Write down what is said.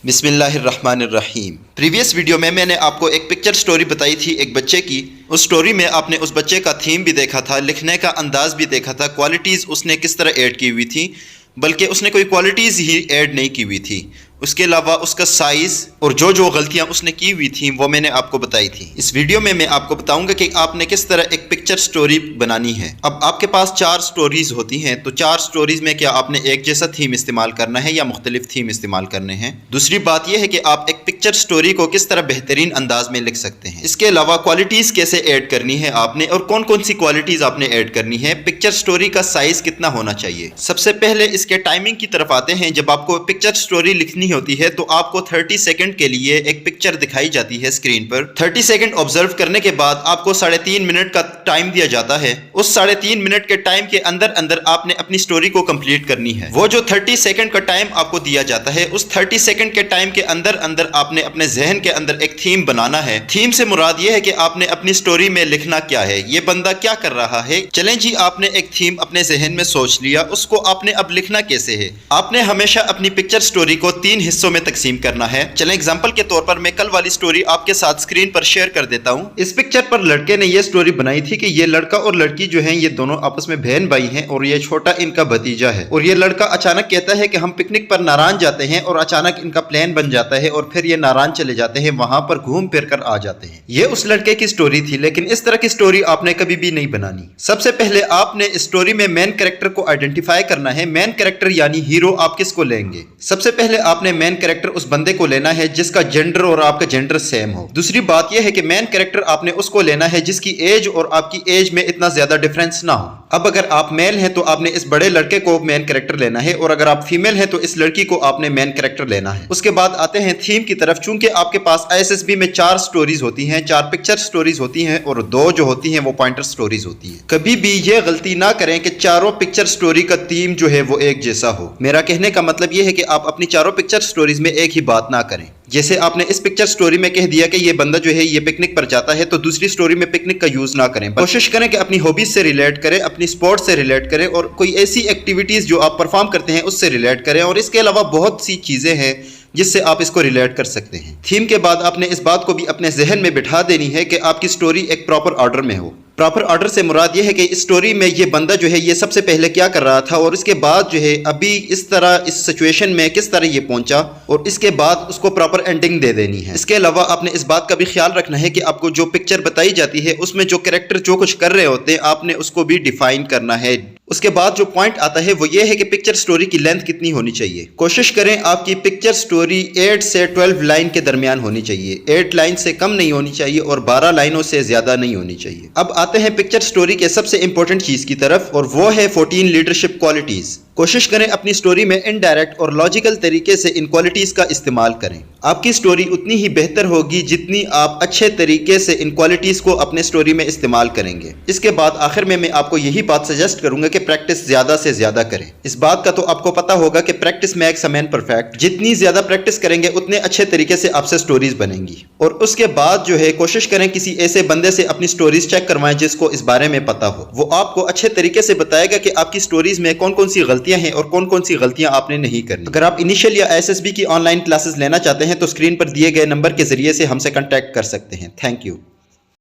بسم اللہ الرحمن الرحیم۔ پریویس ویڈیو میں نے آپ کو ایک پکچر سٹوری بتائی تھی ایک بچے کی۔ اس سٹوری میں آپ نے اس بچے کا تھیم بھی دیکھا تھا، لکھنے کا انداز بھی دیکھا تھا، کوالٹیز اس نے کس طرح ایڈ کی ہوئی تھی، بلکہ اس نے کوئی کوالٹیز ہی ایڈ نہیں کی ہوئی تھی۔ اس کے علاوہ اس کا سائز اور جو غلطیاں اس نے کی ہوئی تھیں وہ میں نے آپ کو بتائی تھی۔ اس ویڈیو میں آپ کو بتاؤں گا کہ آپ نے کس طرح ایک پکچر سٹوری بنانی ہے۔ اب آپ کے پاس 4 سٹوریز ہوتی ہیں، تو 4 سٹوریز میں کیا آپ نے ایک جیسا تھیم استعمال کرنا ہے یا مختلف تھیم استعمال کرنے ہیں۔ دوسری بات یہ ہے کہ آپ ایک پکچر سٹوری کو کس طرح بہترین انداز میں لکھ سکتے ہیں۔ اس کے علاوہ کوالٹیز کیسے ایڈ کرنی ہے آپ نے، اور کون کون سی کوالٹیز آپ نے ایڈ کرنی ہے۔ پکچر سٹوری کا سائز کتنا ہونا چاہیے۔ سب سے پہلے اس کے ٹائمنگ کی طرف آتے ہیں۔ جب آپ کو پکچر سٹوری لکھنی ہوتی ہے تو آپ کو 30 سیکنڈ کے لیے ایک پکچر دکھائی جاتی ہے اسکرین پر۔ 30 سیکنڈ آبزرو کرنے کے بعد آپ کو 3.5 منٹ کا ٹائم دیا جاتا ہے۔ اس 3.5 منٹ کے ٹائم کے اندر آپ نے اپنی سٹوری کو کمپلیٹ کرنی ہے۔ وہ جو 30 سیکنڈ کا ٹائم آپ کو دیا جاتا ہے، اس 30 سیکنڈ کے ٹائم کے اندر آپ نے اپنے ذہن کے اندر ایک تھیم بنانا ہے۔ تھیم سے مراد یہ ہے کہ آپ نے اپنی سٹوری میں لکھنا کیا ہے، یہ بندہ کیا کر رہا ہے۔ چلیں جی، آپ نے ایک تھیم اپنے ذہن میں سوچ لیا، اس کو آپ نے اب لکھنا کیسے ہے۔ آپ نے ہمیشہ اپنی پکچر سٹوری کو 3 حصوں میں تقسیم کرنا ہے۔ چلیں ایگزامپل کے طور پر میں کل والی سٹوری آپ کے ساتھ اسکرین پر شیئر کر دیتا ہوں۔ اس پکچر پر لڑکے نے یہ سٹوری بنائی تھی کہ یہ لڑکا اور لڑکی جو ہیں یہ دونوں آپس میں بہن بھائی ہیں، اور یہ چھوٹا ان کا بھتیجا ہے۔ اور یہ لڑکا اچانک کہتا ہے کہ ہم پکنک پر ناران جاتے ہیں، اور اچانک ان کا پلان بن جاتا ہے اور پھر یہ ناران چلے جاتے ہیں، وہاں پر گھوم پھر کر آ جاتے ہیں۔ یہ اس لڑکے کی سٹوری تھی، لیکن اس طرح کی سٹوری آپ نے کبھی بھی نہیں بنانی۔ سب سے پہلے آپ نے اس سٹوری میں مین کریکٹر کو آئیڈینٹیفائی کرنا ہے۔ مین کریکٹر یعنی ہیرو آپ کس کو لیں گے۔ سب سے پہلے آپ نے مین کریکٹر اس بندے کو لینا ہے جس کا جینڈر اور آپ کا جینڈر سیم ہو۔ دوسری بات یہ ہے کہ مین کریکٹر آپ نے اس کو لینا ہے جس کی ایج اور آپ کی ایج میں اتنا زیادہ ڈیفرنس نہ ہو۔ اب اگر آپ میل ہیں تو آپ نے اس بڑے لڑکے کو مین کریکٹر لینا ہے، اور اگر آپ فیمیل ہیں تو اس لڑکی کو آپ نے مین کریکٹر لینا ہے۔ اس کے بعد آتے ہیں تھیم کی طرف۔ چونکہ آپ کے پاس ISSB میں 4 سٹوریز ہوتی ہیں، 4 پکچر سٹوریز ہوتی ہیں، اور 2 جو ہوتی ہیں وہ پوائنٹر سٹوریز ہوتی ہیں۔ کبھی بھی یہ غلطی نہ کریں کہ چاروں پکچر سٹوری کا تھیم جو ہے وہ ایک جیسا ہو۔ میرا کہنے کا مطلب یہ ہے کہ آپ اپنی چاروں پکچر سٹوریز میں ایک ہی بات نہ کریں۔ جیسے آپ نے اس پکچر سٹوری میں کہہ دیا کہ یہ بندہ جو ہے یہ پکنک پر جاتا ہے، تو دوسری سٹوری میں پکنک کا یوز نہ کریں۔ کوشش کریں کہ اپنی ہابیز سے ریلیٹ کریں، اپنی سپورٹ سے ریلیٹ کریں، اور کوئی ایسی ایکٹیویٹیز جو آپ پرفارم کرتے ہیں اس سے ریلیٹ کریں۔ اور اس کے علاوہ بہت سی چیزیں ہیں جس سے آپ اس کو ریلیٹ کر سکتے ہیں۔ تھیم کے بعد آپ نے اس بات کو بھی اپنے ذہن میں بٹھا دینی ہے کہ آپ کی سٹوری ایک پراپر آرڈر میں ہو۔ پراپر آرڈر سے مراد یہ ہے کہ اس سٹوری میں یہ بندہ جو ہے یہ سب سے پہلے کیا کر رہا تھا، اور اس کے بعد جو ہے ابھی اس طرح اس سچویشن میں کس طرح یہ پہنچا، اور اس کے بعد اس کو پراپر اینڈنگ دے دینی ہے۔ اس کے علاوہ آپ نے اس بات کا بھی خیال رکھنا ہے کہ آپ کو جو پکچر بتائی جاتی ہے اس میں جو کریکٹر جو کچھ کر رہے ہوتے ہیں آپ نے اس کو بھی ڈیفائن کرنا ہے۔ اس کے بعد جو پوائنٹ آتا ہے وہ یہ ہے کہ پکچر سٹوری کی لینتھ کتنی ہونی چاہیے۔ کوشش کریں آپ کی پکچر سٹوری 8 سے 12 لائن کے درمیان ہونی چاہیے۔ 8 لائن سے کم نہیں ہونی چاہیے اور 12 لائنوں سے زیادہ نہیں ہونی چاہیے۔ اب آتے ہیں پکچر سٹوری کے سب سے امپورٹنٹ چیز کی طرف، اور وہ ہے 14 لیڈرشپ کوالٹیز۔ کوشش کریں اپنی سٹوری میں انڈائریکٹ اور لاجیکل طریقے سے ان کوالٹیز کا استعمال کریں۔ آپ کی سٹوری اتنی ہی بہتر ہوگی جتنی آپ اچھے طریقے سے ان کوالٹیز کو اپنے سٹوری میں استعمال کریں گے۔ اس کے بعد آخر میں آپ کو یہی بات سجیسٹ کروں گا کہ پریکٹس زیادہ سے زیادہ کریں۔ اس بات کا تو آپ کو پتا ہوگا کہ practice makes a man perfect. جتنی زیادہ پریکٹس کریں گے اتنے اچھے طریقے سے آپ سے سٹوریز بنیں گی۔ اور اس کے بعد جو ہے کوشش کریں کسی ایسے بندے سے اپنی سٹوریز چیک کروائیں جس کو اس بارے میں پتا ہو۔ وہ آپ کو اچھے طریقے سے بتائے گا کہ آپ کی سٹوریز میں کون کون سی غلطیاں ہیں اور کون کون سی غلطیاں آپ نے نہیں کرنی۔ اگر آپ انیشیل یا ISSB کی آن لائن کلاسز لینا چاہتے ہیں تو اسکرین پر دیے گئے نمبر کے ذریعے سے ہم سے کنٹیکٹ کر سکتے ہیں۔ Thank you.